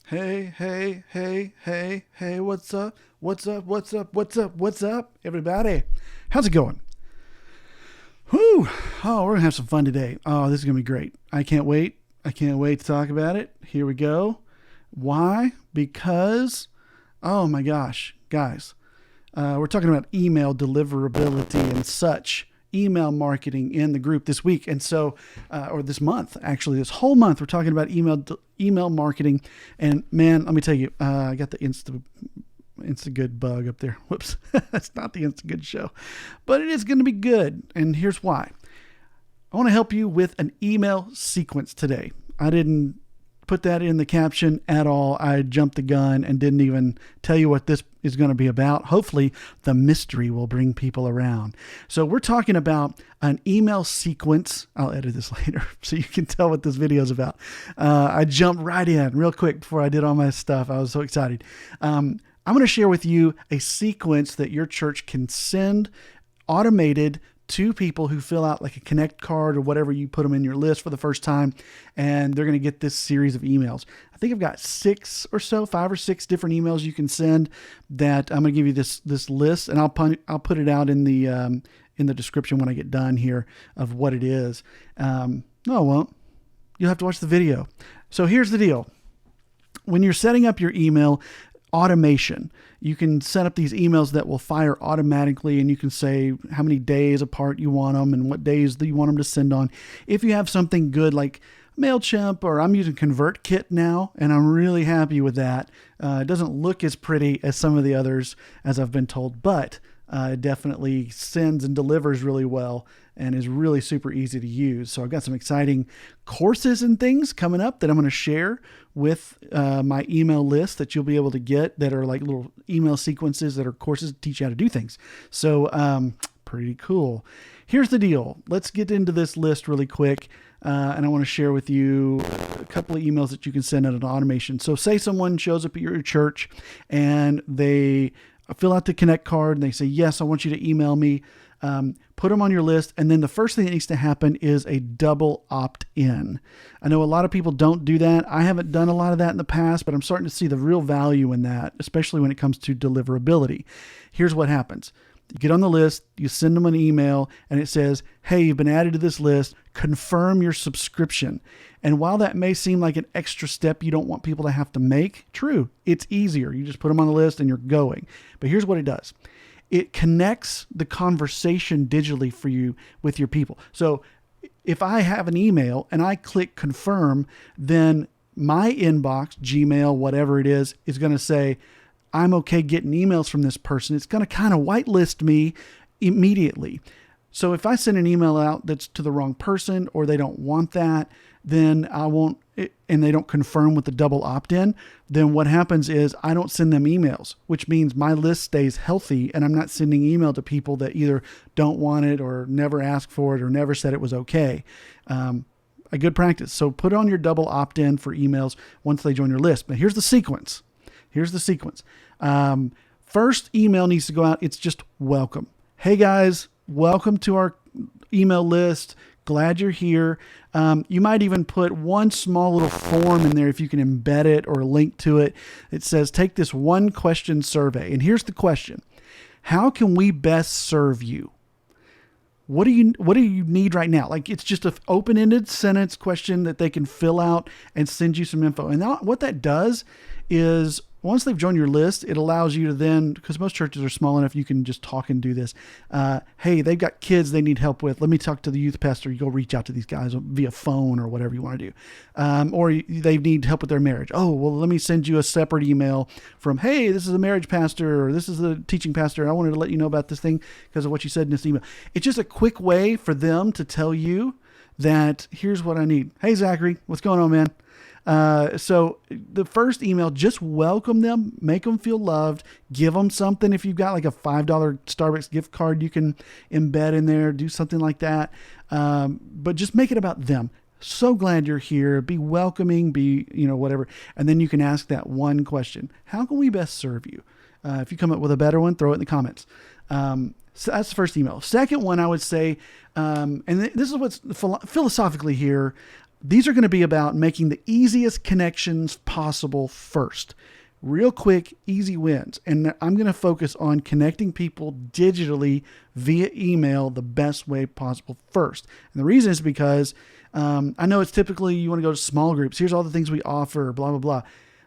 Hey, hey, hey, hey, hey, what's up? What's up? What's up? What's up? What's up, everybody? How's it going? Whew. Oh, we're going to have some fun today. Oh, this is going to be great. I can't wait. I can't wait to talk about it. Here we go. Why? Because, oh my gosh, guys, we're talking about email deliverability and such. Email marketing in the group this week, and so, or this month, actually, this whole month, we're talking about email marketing. And man, let me tell you, I got the Instagood bug up there. Whoops, that's not the Instagood show, but it is going to be good. And here's why: I want to help you with an email sequence today. I didn't put that in the caption at all. I jumped the gun and didn't even tell you what this is going to be about. Hopefully the mystery will bring people around. So we're talking about an email sequence. I'll edit this later so you can tell what this video is about. I jumped right in real quick before I did all my stuff. I was so excited. I'm going to share with you a sequence that your church can send automated to people who fill out like a connect card or whatever, you put them in your list for the first time, and they're going to get this series of emails. I think I've got 5 or 6 different emails you can send that I'm going to give you this list, and I'll put it out in the description when I get done here of what it is. No, I won't. You'll have to watch the video. So here's the deal. When you're setting up your email automation, you can set up these emails that will fire automatically, and you can say how many days apart you want them and what days that you want them to send on. If you have something good like MailChimp, or I'm using ConvertKit now, and I'm really happy with that. It doesn't look as pretty as some of the others, as I've been told, but it definitely sends and delivers really well and is really super easy to use. So I've got some exciting courses and things coming up that I'm going to share with my email list that you'll be able to get, that are like little email sequences that are courses to teach you how to do things. So pretty cool. Here's the deal. Let's get into this list really quick. And I want to share with you a couple of emails that you can send out an automation. So say someone shows up at your church and they fill out the Connect card and they say, yes, I want you to email me. Put them on your list. And then the first thing that needs to happen is a double opt-in. I know a lot of people don't do that. I haven't done a lot of that in the past, but I'm starting to see the real value in that, especially when it comes to deliverability. Here's what happens. You get on the list, you send them an email, and it says, hey, you've been added to this list, confirm your subscription. And while that may seem like an extra step you don't want people to have to make, true, it's easier. You just put them on the list and you're going. But here's what it does. It connects the conversation digitally for you with your people. So if I have an email and I click confirm, then my inbox, Gmail, whatever it is going to say, I'm okay getting emails from this person. It's going to kind of whitelist me immediately. So if I send an email out that's to the wrong person, or they don't want that, then I won't, and they don't confirm with the double opt-in, then what happens is I don't send them emails, which means my list stays healthy, and I'm not sending email to people that either don't want it or never asked for it or never said it was okay. A good practice. So put on your double opt-in for emails once they join your list. But here's the sequence. First email needs to go out. It's just welcome. Hey guys, welcome to our email list. Glad you're here. You might even put one small little form in there if you can embed it or link to it. It says, take this one question survey. And here's the question. How can we best serve you? What do you need right now? Like, it's just an open-ended sentence question that they can fill out and send you some info. And what that does is, once they've joined your list, it allows you to then, because most churches are small enough, you can just talk and do this. Hey, they've got kids they need help with. Let me talk to the youth pastor. You go reach out to these guys via phone or whatever you want to do. Or they need help with their marriage. Oh, well, let me send you a separate email from, hey, this is a marriage pastor, or this is the teaching pastor. I wanted to let you know about this thing because of what you said in this email. It's just a quick way for them to tell you that here's what I need. Hey, Zachary, what's going on, man? So the first email, just welcome them, make them feel loved, give them something. If you've got like a $5 Starbucks gift card, you can embed in there, do something like that. But just make it about them. So glad you're here. Be welcoming, whatever. And then you can ask that one question. How can we best serve you? If you come up with a better one, throw it in the comments. So that's the first email. Second one, I would say, and this is what's philosophically here. these are going to be about making the easiest connections possible first. Real quick, easy wins. And I'm going to focus on connecting people digitally via email the best way possible first. And the reason is because I know it's typically you want to go to small groups. Here's all the things we offer, blah, blah,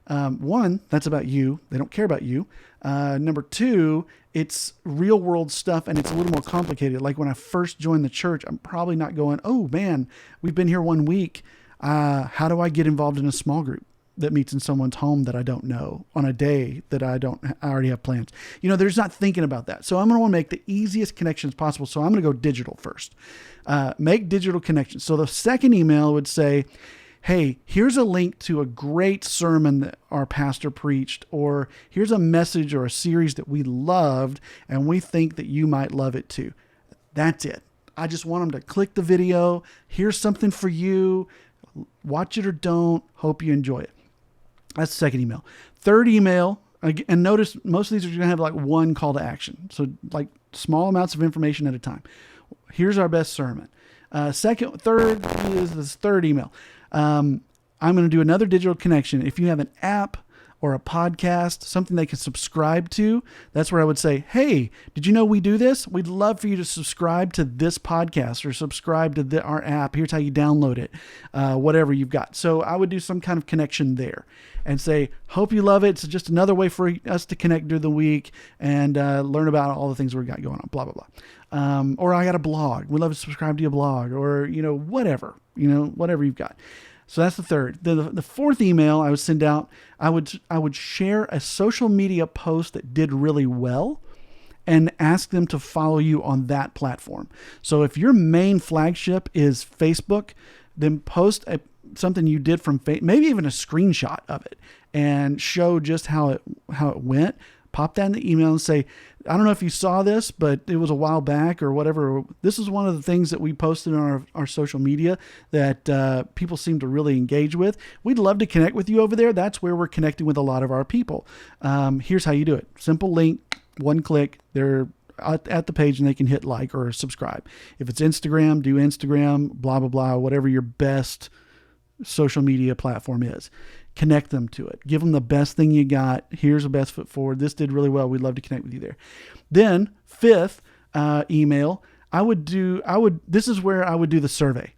blah. One, that's about you. They don't care about you. Number two, it's real world stuff and it's a little more complicated. Like when I first joined the church, I'm probably not going, oh man, we've been here 1 week. How do I get involved in a small group that meets in someone's home that I don't know on a day that I already have plans? There's not thinking about that. So I'm going to want to make the easiest connections possible. So I'm going to go digital first. Make digital connections. So the second email would say, hey, here's a link to a great sermon that our pastor preached, or here's a message or a series that we loved and we think that you might love it too. That's it. I just want them to click the video. Here's something for you. Watch it or don't. Hope you enjoy it. That's the second email. Third email, and notice most of these are going to have like one call to action. So like small amounts of information at a time. Here's our best sermon. Third is this third email. I'm going to do another digital connection. If you have an app or a podcast, something they can subscribe to, that's where I would say, hey, did you know we do this? We'd love for you to subscribe to this podcast or subscribe to our app. Here's how you download it, whatever you've got. So I would do some kind of connection there and say, hope you love it. It's just another way for us to connect during the week and learn about all the things we've got going on, blah, blah, blah. Or I got a blog. We'd love to subscribe to your blog or, whatever you've got. So that's the third. The fourth email I would send out, I would share a social media post that did really well and ask them to follow you on that platform. So if your main flagship is Facebook, then post something you did from maybe even a screenshot of it and show just how it went. Pop that in the email and say, I don't know if you saw this, but it was a while back or whatever. This is one of the things that we posted on our social media that people seem to really engage with. We'd love to connect with you over there. That's where we're connecting with a lot of our people. Here's how you do it. Simple link, one click. They're at the page and they can hit like or subscribe. If it's Instagram, do Instagram, blah, blah, blah, whatever your best social media platform is. Connect them to it. Give them the best thing you got. Here's the best foot forward. This did really well. We'd love to connect with you there. Then fifth email, this is where I would do the survey.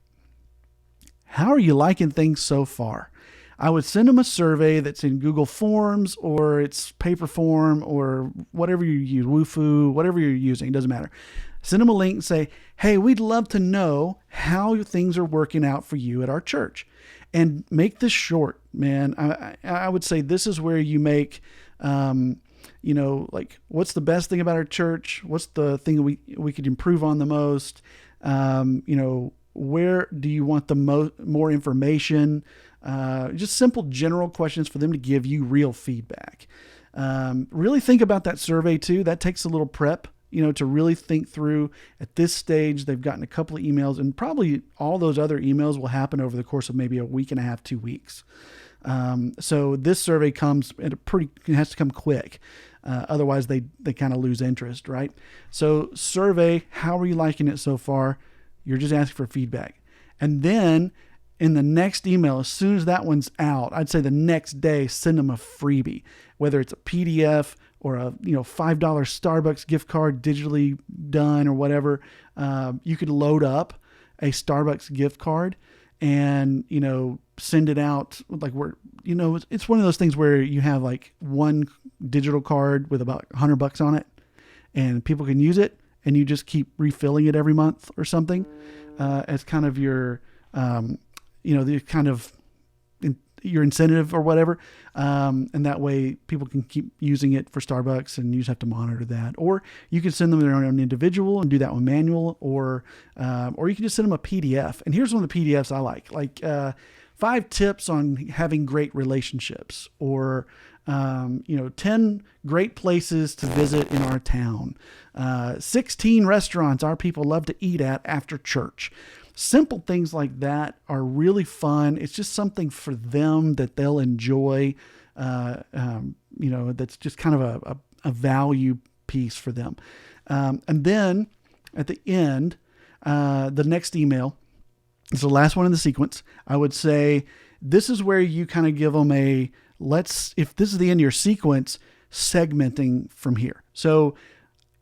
How are you liking things so far? I would send them a survey that's in Google Forms or it's paper form or whatever you use, Wufoo, whatever you're using, it doesn't matter. Send them a link and say, hey, we'd love to know how things are working out for you at our church. And make this short, man. I would say this is where you make, like what's the best thing about our church? What's the thing we could improve on the most? Where do you want the more information? Just simple general questions for them to give you real feedback. Really think about that survey too. That takes a little prep. To really think through. At this stage, they've gotten a couple of emails, and probably all those other emails will happen over the course of maybe a week and a half, 2 weeks. So this survey it has to come quick. Otherwise they kind of lose interest, right? So survey, how are you liking it so far? You're just asking for feedback. And then in the next email, as soon as that one's out, I'd say the next day, send them a freebie, whether it's a PDF or a $5 Starbucks gift card digitally done or whatever. You could load up a Starbucks gift card and send it out like it's one of those things where you have like one digital card with about $100 on it and people can use it and you just keep refilling it every month or something as kind of your the kind of your incentive or whatever. And that way people can keep using it for Starbucks and you just have to monitor that. Or you can send them their own individual and do that one manual, or you can just send them a PDF. And here's one of the PDFs I like 5 tips on having great relationships, or 10 great places to visit in our town, 16 restaurants our people love to eat at after church. Simple things like that are really fun. It's just something for them that they'll enjoy. That's just kind of a value piece for them. And then at the end, the next email, It's the last one in the sequence. I would say this is where you kind of give them if this is the end of your sequence, segmenting from here. So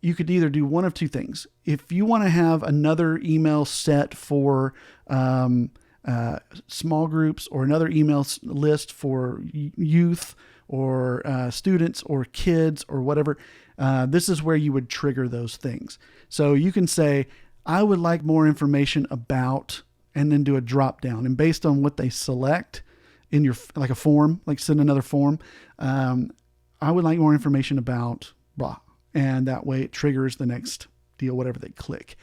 you could either do one of two things. If you want to have another email set for small groups, or another email list for youth or students or kids or whatever, this is where you would trigger those things. So you can say, I would like more information about, and then do a drop down. And based on what they select in your, like a form, like send another form, I would like more information about blah. And that way it triggers the next deal, whatever they click,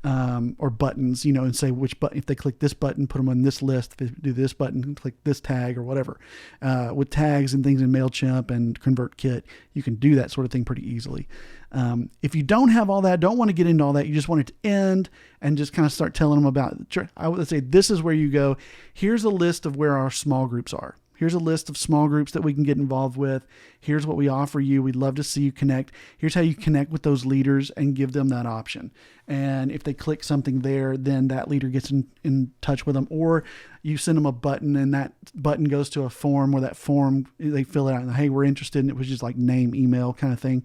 or buttons, and say which button, if they click this button, put them on this list. If they do this button, click this tag or whatever. With tags and things in MailChimp and ConvertKit, you can do that sort of thing pretty easily. If you don't have all that, don't want to get into all that, you just want it to end and just kind of start telling them about, I would say this is where you go. Here's a list of where our small groups are. Here's a list of small groups that we can get involved with. Here's what we offer you. We'd love to see you connect. Here's how you connect with those leaders and give them that option. And if they click something there, then that leader gets in touch with them, or you send them a button and that button goes to a form, where that form, they fill it out and, hey, we're interested. And it was just like name, email kind of thing,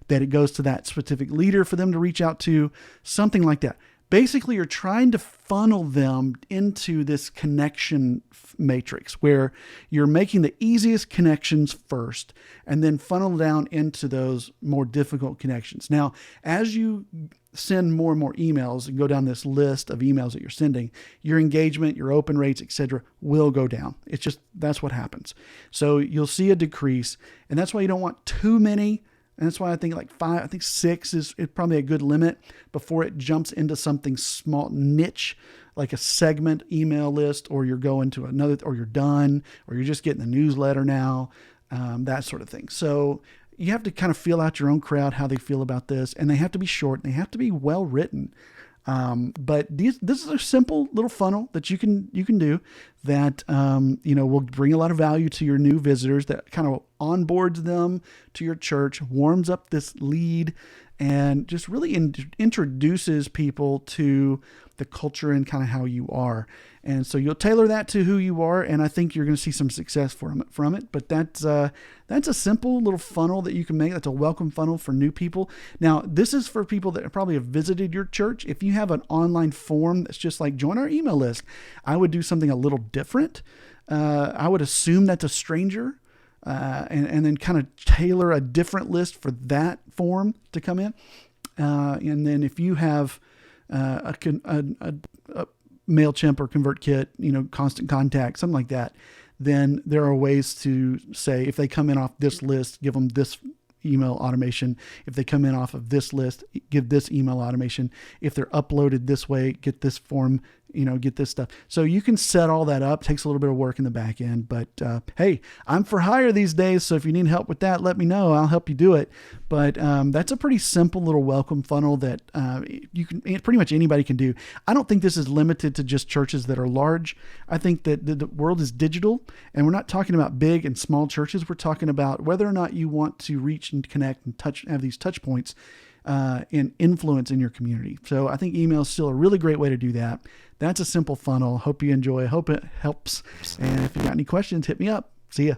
that it goes to that specific leader for them to reach out to, something like that. Basically, you're trying to funnel them into this connection matrix where you're making the easiest connections first and then funnel down into those more difficult connections. Now, as you send more and more emails and go down this list of emails that you're sending, your engagement, your open rates, etc., will go down. It's just, that's what happens. So you'll see a decrease, and that's why you don't want too many. And that's why I think I think 6 is probably a good limit before it jumps into something small, niche, like a segment email list, or you're going to another, or you're done, or you're just getting the newsletter now, that sort of thing. So you have to kind of feel out your own crowd, how they feel about this, and they have to be short, and they have to be well written. But this is a simple little funnel that you can do that, will bring a lot of value to your new visitors, that kind of onboards them to your church, warms up this lead, and just really introduces people to the culture and kind of how you are. And so you'll tailor that to who you are, and I think you're going to see some success from it. But that's a simple little funnel that you can make. That's a welcome funnel for new people. Now, this is for people that probably have visited your church. If you have an online form that's just like join our email list, I would do something a little different. I would assume that's a stranger, and then kind of tailor a different list for that form to come in. And then if you have a MailChimp or ConvertKit, Constant Contact, something like that, then there are ways to say, if they come in off this list, give them this email automation. If they come in off of this list, give this email automation. If they're uploaded this way, get this form, get this stuff. So you can set all that up. It takes a little bit of work in the back end, but hey, I'm for hire these days. So if you need help with that, let me know. I'll help you do it. But that's a pretty simple little welcome funnel that you can, pretty much anybody can do. I don't think this is limited to just churches that are large. I think that the world is digital, and we're not talking about big and small churches. We're talking about whether or not you want to reach and connect and have these touch points and influence in your community. So I think email is still a really great way to do that. That's a simple funnel. Hope you enjoy. Hope it helps. And if you got any questions, hit me up. See ya.